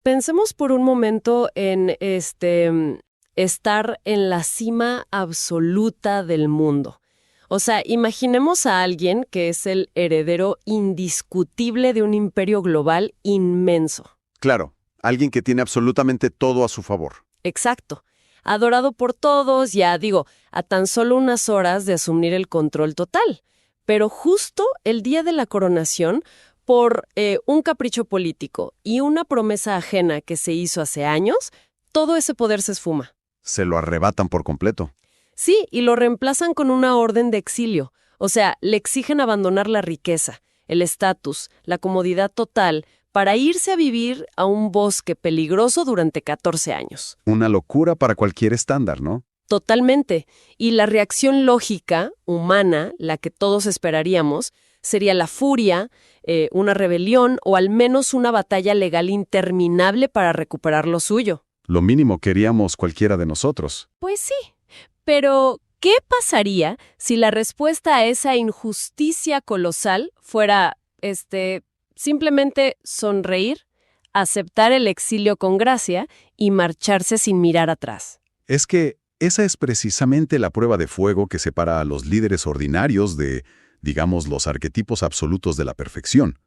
Pensemos por un momento en estar en la cima absoluta del mundo. O sea, imaginemos a alguien que es el heredero indiscutible de un imperio global inmenso. Claro, alguien que tiene absolutamente todo a su favor. Exacto. Adorado por todos, ya digo, a tan solo unas horas de asumir el control total. Pero justo el día de la coronación, por un capricho político y una promesa ajena que se hizo hace años, todo ese poder se esfuma. Se lo arrebatan por completo. Sí, y lo reemplazan con una orden de exilio. O sea, le exigen abandonar la riqueza, el estatus, la comodidad total, para irse a vivir a un bosque peligroso durante 14 años. Una locura para cualquier estándar, ¿no? Totalmente. Y la reacción lógica, humana, la que todos esperaríamos, sería la furia, una rebelión o al menos una batalla legal interminable para recuperar lo suyo. Lo mínimo queríamos cualquiera de nosotros. Pues sí. Pero, ¿qué pasaría si la respuesta a esa injusticia colosal fuera, simplemente sonreír, aceptar el exilio con gracia y marcharse sin mirar atrás? Es que esa es precisamente la prueba de fuego que separa a los líderes ordinarios de, digamos, los arquetipos absolutos de la perfección.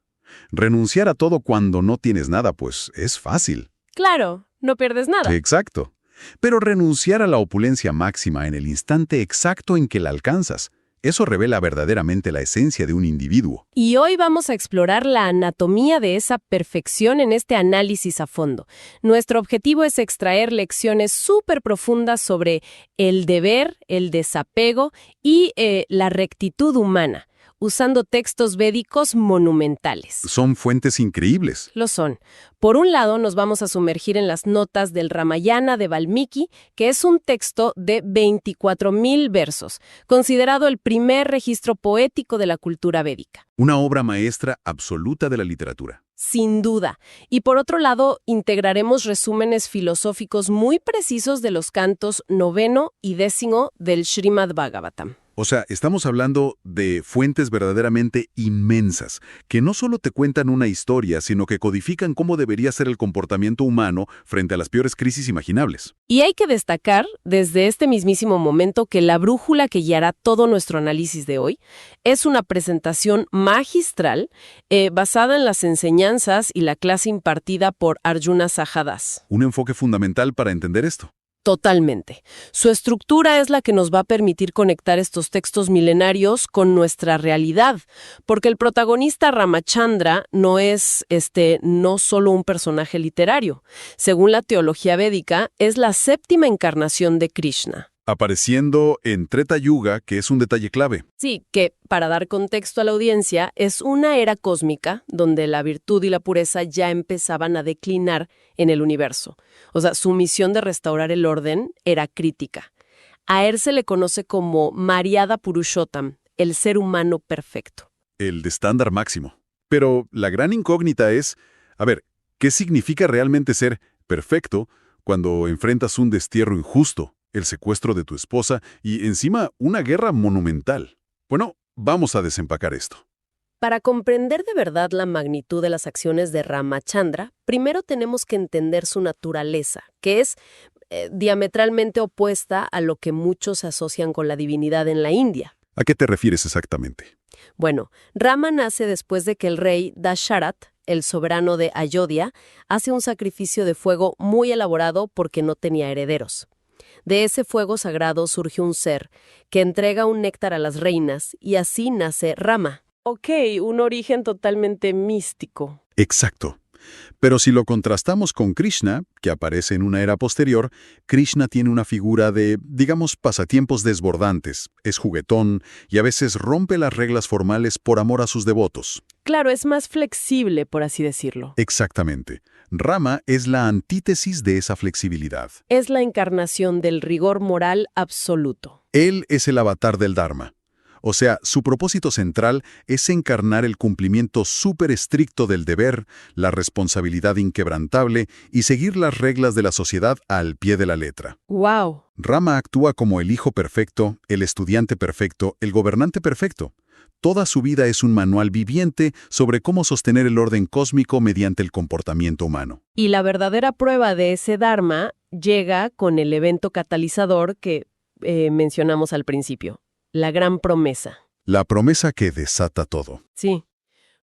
Renunciar a todo cuando no tienes nada, pues, es fácil. Claro, no pierdes nada. Exacto. Pero renunciar a la opulencia máxima en el instante exacto en que la alcanzas, eso revela verdaderamente la esencia de un individuo. Y hoy vamos a explorar la anatomía de esa perfección en este análisis a fondo. Nuestro objetivo es extraer lecciones súper profundas sobre el deber, el desapego y la rectitud humana, usando textos védicos monumentales. Son fuentes increíbles. Lo son. Por un lado, nos vamos a sumergir en las notas del Ramayana de Valmiki, que es un texto de 24,000 versos, considerado el primer registro poético de la cultura védica. Una obra maestra absoluta de la literatura. Sin duda. Y por otro lado, integraremos resúmenes filosóficos muy precisos de los cantos 9 y 10 del Srimad Bhagavatam. O sea, estamos hablando de fuentes verdaderamente inmensas, que no solo te cuentan una historia, sino que codifican cómo debería ser el comportamiento humano frente a las peores crisis imaginables. Y hay que destacar, desde este mismísimo momento, que la brújula que guiará todo nuestro análisis de hoy es una presentación magistral basada en las enseñanzas y la clase impartida por Arjuna Sahadas. Un enfoque fundamental para entender esto. Totalmente. Su estructura es la que nos va a permitir conectar estos textos milenarios con nuestra realidad, porque el protagonista Ramachandra no es no solo un personaje literario. Según la teología védica, es la 7ª encarnación de Krishna. Apareciendo en Treta Yuga, que es un detalle clave. Sí, que, para dar contexto a la audiencia, es una era cósmica donde la virtud y la pureza ya empezaban a declinar en el universo. O sea, su misión de restaurar el orden era crítica. A él se le conoce como Maryada Purushottam, el ser humano perfecto. El de estándar máximo. Pero la gran incógnita es, ¿qué significa realmente ser perfecto cuando enfrentas un destierro injusto? El secuestro de tu esposa y, encima, una guerra monumental. Bueno, vamos a desempacar esto. Para comprender de verdad la magnitud de las acciones de Ramachandra, primero tenemos que entender su naturaleza, que es diametralmente opuesta a lo que muchos asocian con la divinidad en la India. ¿A qué te refieres exactamente? Bueno, Rama nace después de que el rey Dasharat, el soberano de Ayodhya, hace un sacrificio de fuego muy elaborado porque no tenía herederos. De ese fuego sagrado surge un ser que entrega un néctar a las reinas y así nace Rama. Ok, un origen totalmente místico. Exacto. Pero si lo contrastamos con Krishna, que aparece en una era posterior, Krishna tiene una figura de, digamos, pasatiempos desbordantes, es juguetón y a veces rompe las reglas formales por amor a sus devotos. Claro, es más flexible, por así decirlo. Exactamente. Rama es la antítesis de esa flexibilidad. Es la encarnación del rigor moral absoluto. Él es el avatar del Dharma. O sea, su propósito central es encarnar el cumplimiento súper estricto del deber, la responsabilidad inquebrantable y seguir las reglas de la sociedad al pie de la letra. ¡Wow! Rama actúa como el hijo perfecto, el estudiante perfecto, el gobernante perfecto. Toda su vida es un manual viviente sobre cómo sostener el orden cósmico mediante el comportamiento humano. Y la verdadera prueba de ese Dharma llega con el evento catalizador que mencionamos al principio, la gran promesa. La promesa que desata todo. Sí,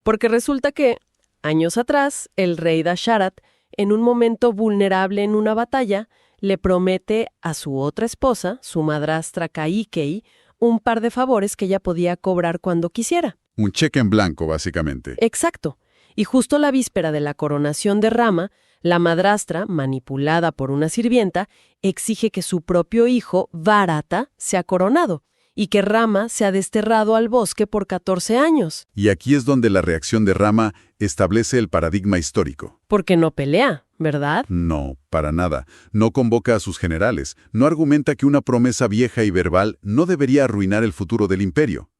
porque resulta que, años atrás, el rey Dasharat, en un momento vulnerable en una batalla, le promete a su otra esposa, su madrastra Kaikei, un par de favores que ella podía cobrar cuando quisiera. Un cheque en blanco, básicamente. Exacto. Y justo la víspera de la coronación de Rama, la madrastra, manipulada por una sirvienta, exige que su propio hijo, Bharata, sea coronado y que Rama sea desterrado al bosque por 14 años. Y aquí es donde la reacción de Rama establece el paradigma histórico. Porque no pelea, ¿verdad? No, para nada. No convoca a sus generales. No argumenta que una promesa vieja y verbal no debería arruinar el futuro del imperio.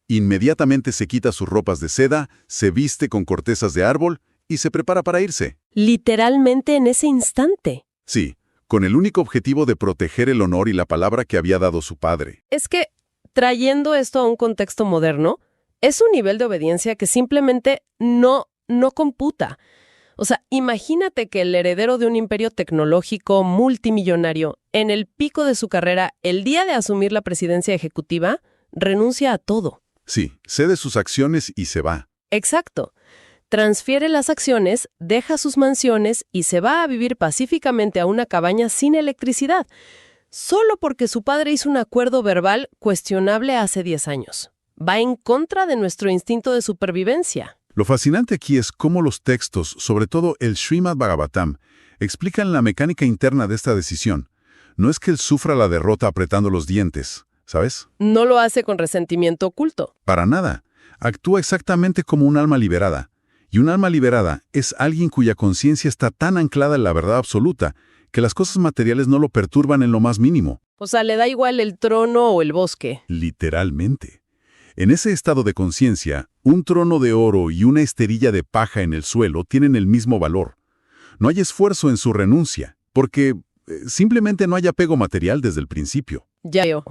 Inmediatamente se quita sus ropas de seda, se viste con cortezas de árbol y se prepara para irse. Literalmente en ese instante. Sí, con el único objetivo de proteger el honor y la palabra que había dado su padre. Es que, trayendo esto a un contexto moderno, es un nivel de obediencia que simplemente no computa. O sea, imagínate que el heredero de un imperio tecnológico multimillonario, en el pico de su carrera, el día de asumir la presidencia ejecutiva, renuncia a todo. Sí, cede sus acciones y se va. Exacto. Transfiere las acciones, deja sus mansiones y se va a vivir pacíficamente a una cabaña sin electricidad, solo porque su padre hizo un acuerdo verbal cuestionable hace 10 años. Va en contra de nuestro instinto de supervivencia. Lo fascinante aquí es cómo los textos, sobre todo el Srimad Bhagavatam, explican la mecánica interna de esta decisión. No es que él sufra la derrota apretando los dientes, ¿sabes? No lo hace con resentimiento oculto. Para nada. Actúa exactamente como un alma liberada. Y un alma liberada es alguien cuya conciencia está tan anclada en la verdad absoluta que las cosas materiales no lo perturban en lo más mínimo. O sea, le da igual el trono o el bosque. Literalmente. En ese estado de conciencia, un trono de oro y una esterilla de paja en el suelo tienen el mismo valor. No hay esfuerzo en su renuncia, porque simplemente no hay apego material desde el principio. Ya veo.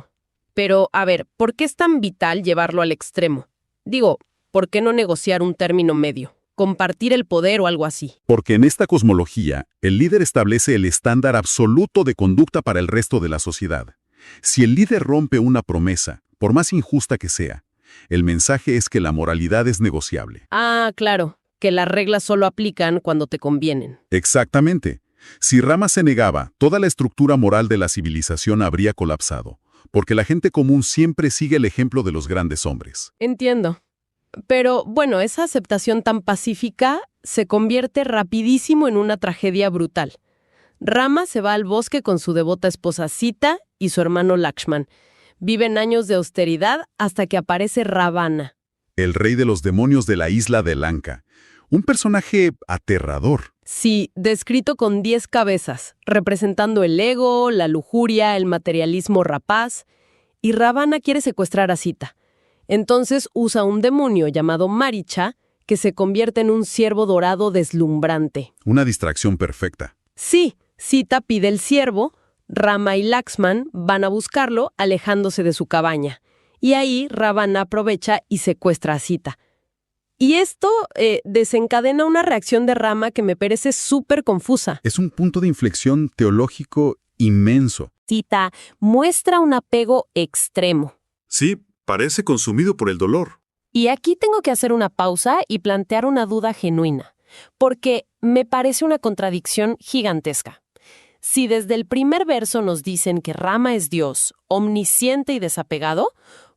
Pero, a ver, ¿por qué es tan vital llevarlo al extremo? Digo, ¿por qué no negociar un término medio? Compartir el poder o algo así. Porque en esta cosmología, el líder establece el estándar absoluto de conducta para el resto de la sociedad. Si el líder rompe una promesa, por más injusta que sea, el mensaje es que la moralidad es negociable. Ah, claro, que las reglas solo aplican cuando te convienen. Exactamente. Si Rama se negaba, toda la estructura moral de la civilización habría colapsado, porque la gente común siempre sigue el ejemplo de los grandes hombres. Entiendo. Pero, bueno, esa aceptación tan pacífica se convierte rapidísimo en una tragedia brutal. Rama se va al bosque con su devota esposa Sita y su hermano Lakshman. Viven años de austeridad hasta que aparece Ravana. El rey de los demonios de la isla de Lanka. Un personaje aterrador. Sí, descrito con 10 cabezas, representando el ego, la lujuria, el materialismo rapaz. Y Ravana quiere secuestrar a Sita. Entonces usa un demonio llamado Maricha, que se convierte en un ciervo dorado deslumbrante. Una distracción perfecta. Sí, Sita pide el ciervo, Rama y Lakshman van a buscarlo, alejándose de su cabaña. Y ahí Ravana aprovecha y secuestra a Sita. Y esto desencadena una reacción de Rama que me parece súper confusa. Es un punto de inflexión teológico inmenso. Sita muestra un apego extremo. Sí, parece consumido por el dolor. Y aquí tengo que hacer una pausa y plantear una duda genuina, porque me parece una contradicción gigantesca. Si desde el primer verso nos dicen que Rama es Dios, omnisciente y desapegado,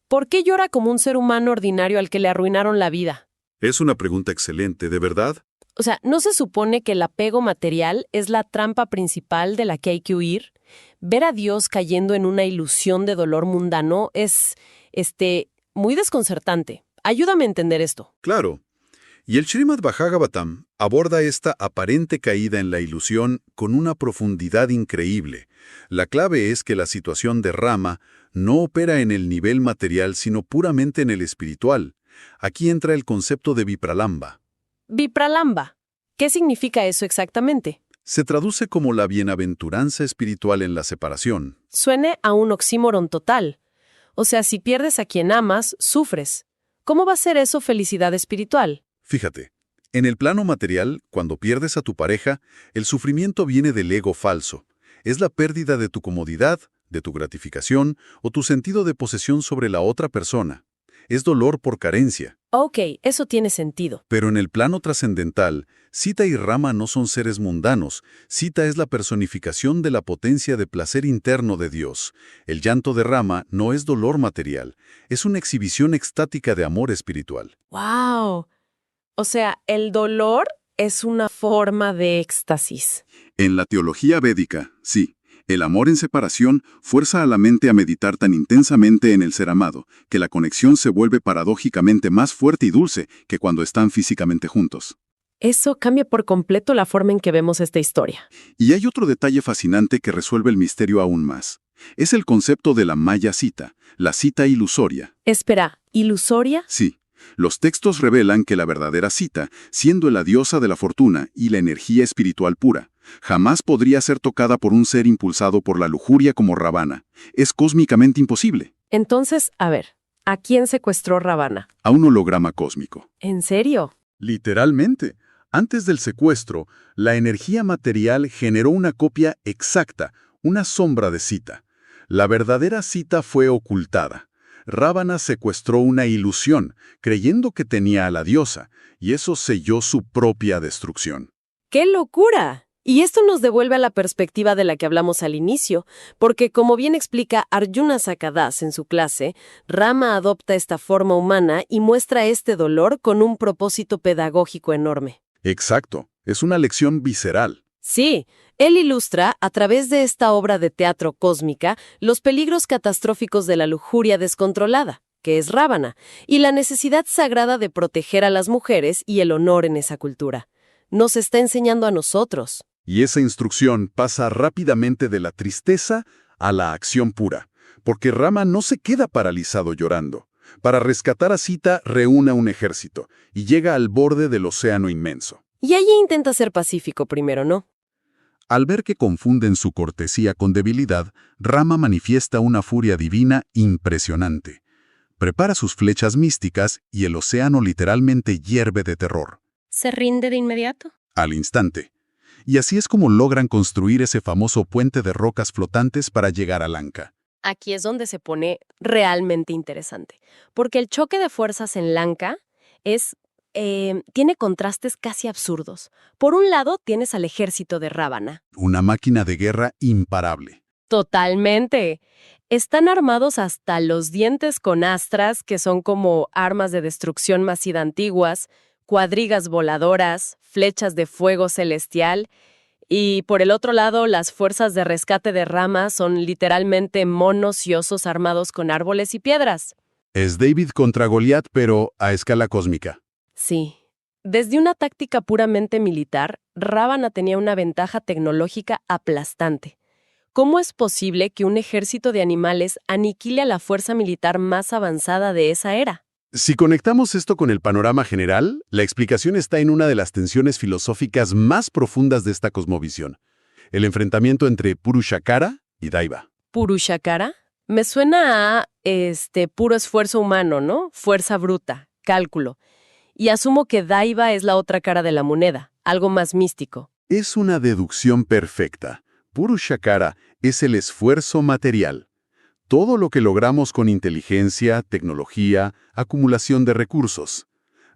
¿por qué llora como un ser humano ordinario al que le arruinaron la vida? Es una pregunta excelente, ¿de verdad? O sea, ¿no se supone que el apego material es la trampa principal de la que hay que huir? Ver a Dios cayendo en una ilusión de dolor mundano es, muy desconcertante. Ayúdame a entender esto. Claro. Y el Srimad Bhagavatam aborda esta aparente caída en la ilusión con una profundidad increíble. La clave es que la situación de Rama no opera en el nivel material, sino puramente en el espiritual. Aquí entra el concepto de Vipralamba. Vipralamba. ¿Qué significa eso exactamente? Se traduce como la bienaventuranza espiritual en la separación. Suene a un oxímoron total. O sea, si pierdes a quien amas, sufres. ¿cómo va a ser eso felicidad espiritual? Fíjate, en el plano material, cuando pierdes a tu pareja, el sufrimiento viene del ego falso. Es la pérdida de tu comodidad, de tu gratificación o tu sentido de posesión sobre la otra persona. Es dolor por carencia. Ok, eso tiene sentido. Pero en el plano trascendental, Sita y Rama no son seres mundanos. Sita es la personificación de la potencia de placer interno de Dios. El llanto de Rama no es dolor material, es una exhibición extática de amor espiritual. ¡Wow! O sea, el dolor es una forma de éxtasis. En la teología védica, sí. El amor en separación fuerza a la mente a meditar tan intensamente en el ser amado, que la conexión se vuelve paradójicamente más fuerte y dulce que cuando están físicamente juntos. Eso cambia por completo la forma en que vemos esta historia. Y hay otro detalle fascinante que resuelve el misterio aún más. Es el concepto de la Maya Sita, la cita ilusoria. Espera, ¿ilusoria? Sí. Los textos revelan que la verdadera Sita, siendo la diosa de la fortuna y la energía espiritual pura, jamás podría ser tocada por un ser impulsado por la lujuria como Ravana. Es cósmicamente imposible. Entonces, a ver, ¿a quién secuestró Ravana? A un holograma cósmico. ¿En serio? Literalmente. Antes del secuestro, la energía material generó una copia exacta, una sombra de Sita. La verdadera Sita fue ocultada. Ravana secuestró una ilusión, creyendo que tenía a la diosa, y eso selló su propia destrucción. ¡Qué locura! Y esto nos devuelve a la perspectiva de la que hablamos al inicio, porque como bien explica Arjuna Sakadas en su clase, Rama adopta esta forma humana y muestra este dolor con un propósito pedagógico enorme. Exacto, es una lección visceral. Sí, él ilustra, a través de esta obra de teatro cósmica, los peligros catastróficos de la lujuria descontrolada, que es Ravana, y la necesidad sagrada de proteger a las mujeres y el honor en esa cultura. Nos está enseñando a nosotros. Y esa instrucción pasa rápidamente de la tristeza a la acción pura, porque Rama no se queda paralizado llorando. Para rescatar a Sita, reúne un ejército y llega al borde del océano inmenso. Y allí intenta ser pacífico primero, ¿no? Al ver que confunden su cortesía con debilidad, Rama manifiesta una furia divina impresionante. Prepara sus flechas místicas y el océano literalmente hierve de terror. ¿Se rinde de inmediato? Al instante. Y así es como logran construir ese famoso puente de rocas flotantes para llegar a Lanka. Aquí es donde se pone realmente interesante, porque el choque de fuerzas en Lanka tiene contrastes casi absurdos. Por un lado, tienes al ejército de Ravana. Una máquina de guerra imparable. Totalmente. Están armados hasta los dientes con astras, que son como armas de destrucción masiva antiguas, cuadrigas voladoras, flechas de fuego celestial. Y por el otro lado, las fuerzas de rescate de Rama son literalmente monos y osos armados con árboles y piedras. Es David contra Goliat, pero a escala cósmica. Sí. Desde una táctica puramente militar, Ravana tenía una ventaja tecnológica aplastante. ¿Cómo es posible que un ejército de animales aniquile a la fuerza militar más avanzada de esa era? Si conectamos esto con el panorama general, la explicación está en una de las tensiones filosóficas más profundas de esta cosmovisión, el enfrentamiento entre Purushakara y Daiva. ¿Purushakara? Me suena a, puro esfuerzo humano, ¿no? Fuerza bruta, cálculo. Y asumo que Daiva es la otra cara de la moneda, algo más místico. Es una deducción perfecta. Purushakara es el esfuerzo material. Todo lo que logramos con inteligencia, tecnología, acumulación de recursos.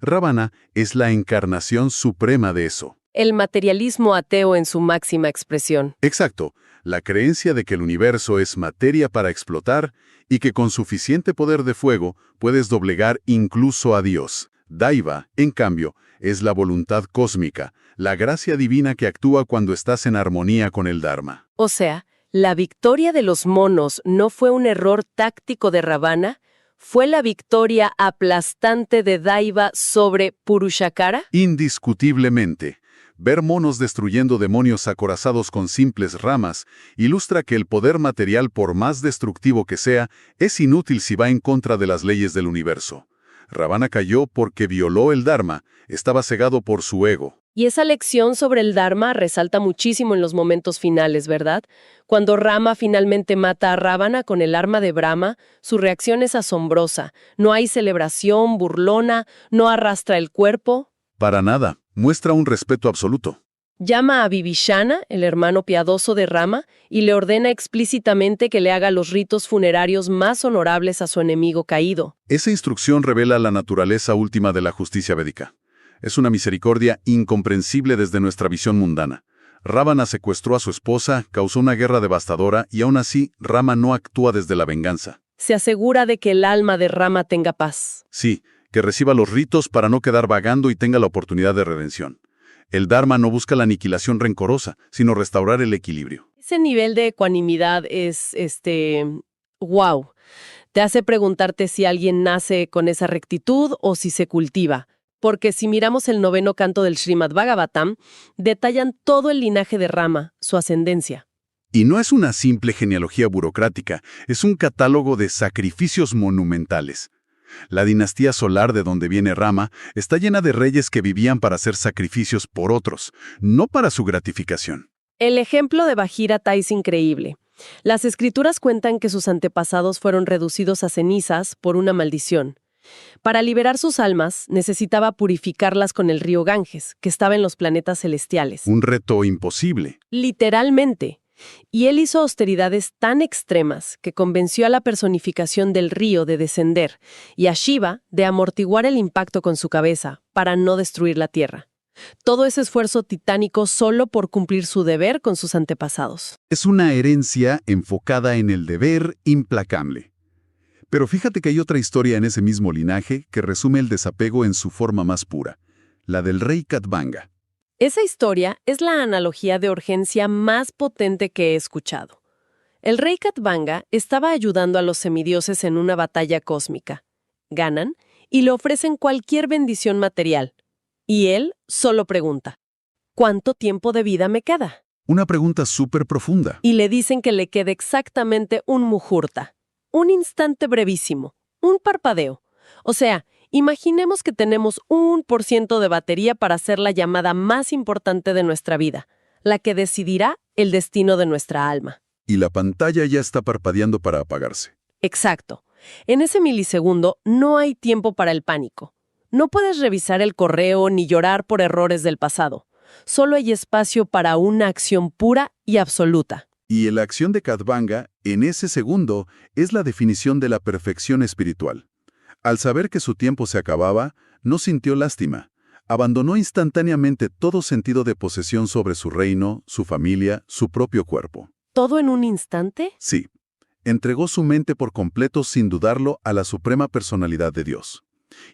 Ravana es la encarnación suprema de eso. El materialismo ateo en su máxima expresión. Exacto, la creencia de que el universo es materia para explotar y que con suficiente poder de fuego puedes doblegar incluso a Dios. Daiva, en cambio, es la voluntad cósmica, la gracia divina que actúa cuando estás en armonía con el Dharma. O sea, ¿la victoria de los monos no fue un error táctico de Ravana? ¿Fue la victoria aplastante de Daiva sobre Purushakara? Indiscutiblemente. Ver monos destruyendo demonios acorazados con simples ramas ilustra que el poder material, por más destructivo que sea, es inútil si va en contra de las leyes del universo. Ravana cayó porque violó el Dharma, estaba cegado por su ego. Y esa lección sobre el Dharma resalta muchísimo en los momentos finales, ¿verdad? Cuando Rama finalmente mata a Ravana con el arma de Brahma, su reacción es asombrosa. No hay celebración burlona, no arrastra el cuerpo. Para nada, muestra un respeto absoluto. Llama a Vibhishana, el hermano piadoso de Rama, y le ordena explícitamente que le haga los ritos funerarios más honorables a su enemigo caído. Esa instrucción revela la naturaleza última de la justicia védica. Es una misericordia incomprensible desde nuestra visión mundana. Ravana secuestró a su esposa, causó una guerra devastadora y aún así Rama no actúa desde la venganza. Se asegura de que el alma de Rama tenga paz. Sí, que reciba los ritos para no quedar vagando y tenga la oportunidad de redención. El Dharma no busca la aniquilación rencorosa, sino restaurar el equilibrio. Ese nivel de ecuanimidad es, wow. Te hace preguntarte si alguien nace con esa rectitud o si se cultiva. Porque si miramos el 9º canto del Srimad Bhagavatam, detallan todo el linaje de Rama, su ascendencia. Y no es una simple genealogía burocrática, es un catálogo de sacrificios monumentales. La dinastía solar de donde viene Rama está llena de reyes que vivían para hacer sacrificios por otros, no para su gratificación. El ejemplo de Bhagirata es increíble. Las escrituras cuentan que sus antepasados fueron reducidos a cenizas por una maldición. Para liberar sus almas, necesitaba purificarlas con el río Ganges, que estaba en los planetas celestiales. Un reto imposible. Literalmente. Y él hizo austeridades tan extremas que convenció a la personificación del río de descender y a Shiva de amortiguar el impacto con su cabeza para no destruir la tierra. Todo ese esfuerzo titánico solo por cumplir su deber con sus antepasados. Es una herencia enfocada en el deber implacable. Pero fíjate que hay otra historia en ese mismo linaje que resume el desapego en su forma más pura, la del rey Katvanga. Esa historia es la analogía de urgencia más potente que he escuchado. El rey Katvanga estaba ayudando a los semidioses en una batalla cósmica. Ganan y le ofrecen cualquier bendición material. Y él solo pregunta, ¿cuánto tiempo de vida me queda? Una pregunta súper profunda. Y le dicen que le queda exactamente un muhurta. Un instante brevísimo, un parpadeo. O sea, imaginemos que tenemos 1% de batería para hacer la llamada más importante de nuestra vida, la que decidirá el destino de nuestra alma. Y la pantalla ya está parpadeando para apagarse. Exacto. En ese milisegundo no hay tiempo para el pánico. No puedes revisar el correo ni llorar por errores del pasado. Solo hay espacio para una acción pura y absoluta. Y la acción de Katvanga, en ese segundo, es la definición de la perfección espiritual. Al saber que su tiempo se acababa, no sintió lástima. Abandonó instantáneamente todo sentido de posesión sobre su reino, su familia, su propio cuerpo. ¿Todo en un instante? Sí. Entregó su mente por completo sin dudarlo a la suprema personalidad de Dios.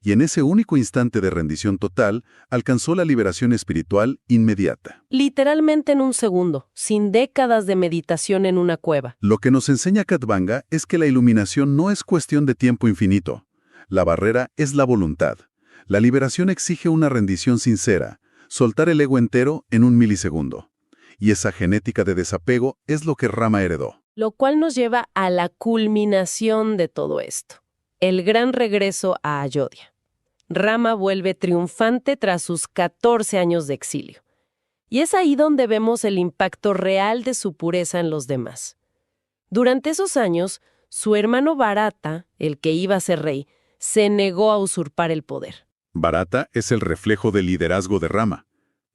Y en ese único instante de rendición total, alcanzó la liberación espiritual inmediata. Literalmente en un segundo, sin décadas de meditación en una cueva. Lo que nos enseña Katvanga es que la iluminación no es cuestión de tiempo infinito. La barrera es la voluntad. La liberación exige una rendición sincera, soltar el ego entero en un milisegundo. Y esa genética de desapego es lo que Rama heredó. Lo cual nos lleva a la culminación de todo esto. El gran regreso a Ayodhya. Rama vuelve triunfante tras sus 14 años de exilio. Y es ahí donde vemos el impacto real de su pureza en los demás. Durante esos años, su hermano Bharata, el que iba a ser rey, se negó a usurpar el poder. Bharata es el reflejo del liderazgo de Rama.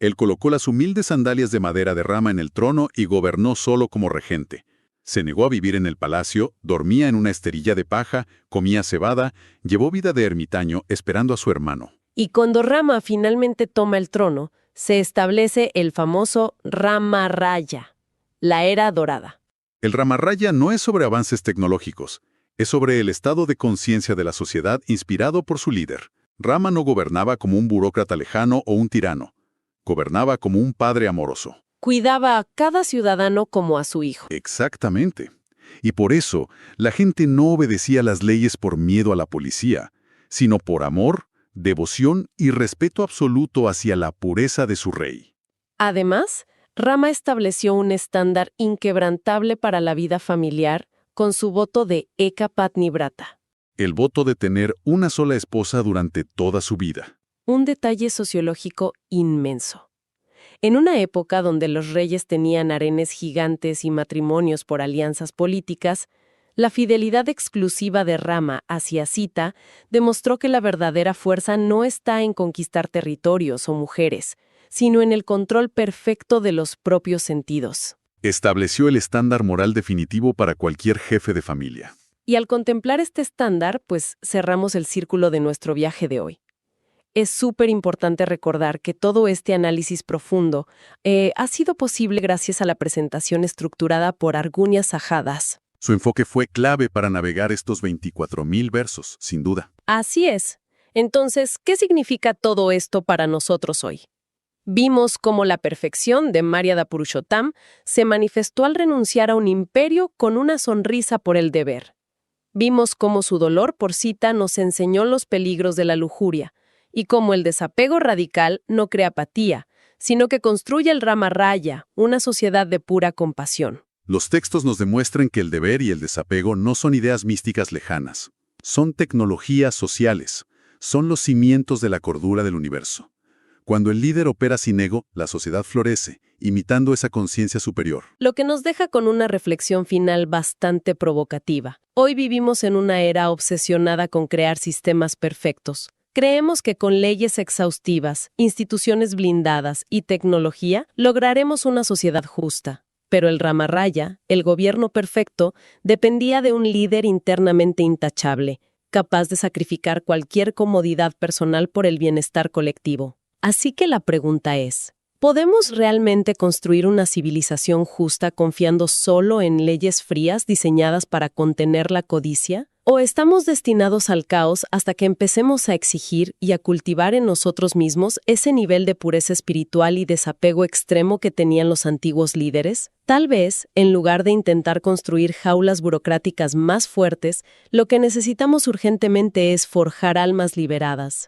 Él colocó las humildes sandalias de madera de Rama en el trono y gobernó solo como regente. Se negó a vivir en el palacio, dormía en una esterilla de paja, comía cebada, llevó vida de ermitaño esperando a su hermano. Y cuando Rama finalmente toma el trono, se establece el famoso Ramaraya, la era dorada. El Ramaraya no es sobre avances tecnológicos, es sobre el estado de conciencia de la sociedad inspirado por su líder. Rama no gobernaba como un burócrata lejano o un tirano, gobernaba como un padre amoroso. Cuidaba a cada ciudadano como a su hijo. Exactamente. Y por eso, la gente no obedecía las leyes por miedo a la policía, sino por amor, devoción y respeto absoluto hacia la pureza de su rey. Además, Rama estableció un estándar inquebrantable para la vida familiar con su voto de Eka Patni Vrata. El voto de tener una sola esposa durante toda su vida. Un detalle sociológico inmenso. En una época donde los reyes tenían harenes gigantes y matrimonios por alianzas políticas, la fidelidad exclusiva de Rama hacia Sita demostró que la verdadera fuerza no está en conquistar territorios o mujeres, sino en el control perfecto de los propios sentidos. Estableció el estándar moral definitivo para cualquier jefe de familia. Y al contemplar este estándar, pues cerramos el círculo de nuestro viaje de hoy. Es súper importante recordar que todo este análisis profundo ha sido posible gracias a la presentación estructurada por Argunia Sajadas. Su enfoque fue clave para navegar estos 24.000 versos, sin duda. Así es. Entonces, ¿qué significa todo esto para nosotros hoy? Vimos cómo la perfección de Maryada Purushottam se manifestó al renunciar a un imperio con una sonrisa por el deber. Vimos cómo su dolor por Sita nos enseñó los peligros de la lujuria, y cómo el desapego radical no crea apatía, sino que construye el Rama Raya, una sociedad de pura compasión. Los textos nos demuestran que el deber y el desapego no son ideas místicas lejanas. Son tecnologías sociales. Son los cimientos de la cordura del universo. Cuando el líder opera sin ego, la sociedad florece, imitando esa conciencia superior. Lo que nos deja con una reflexión final bastante provocativa. Hoy vivimos en una era obsesionada con crear sistemas perfectos. Creemos que con leyes exhaustivas, instituciones blindadas y tecnología lograremos una sociedad justa. Pero el Rama Raya, el gobierno perfecto, dependía de un líder internamente intachable, capaz de sacrificar cualquier comodidad personal por el bienestar colectivo. Así que la pregunta es, ¿podemos realmente construir una civilización justa confiando solo en leyes frías diseñadas para contener la codicia? ¿O estamos destinados al caos hasta que empecemos a exigir y a cultivar en nosotros mismos ese nivel de pureza espiritual y desapego extremo que tenían los antiguos líderes? Tal vez, en lugar de intentar construir jaulas burocráticas más fuertes, lo que necesitamos urgentemente es forjar almas liberadas.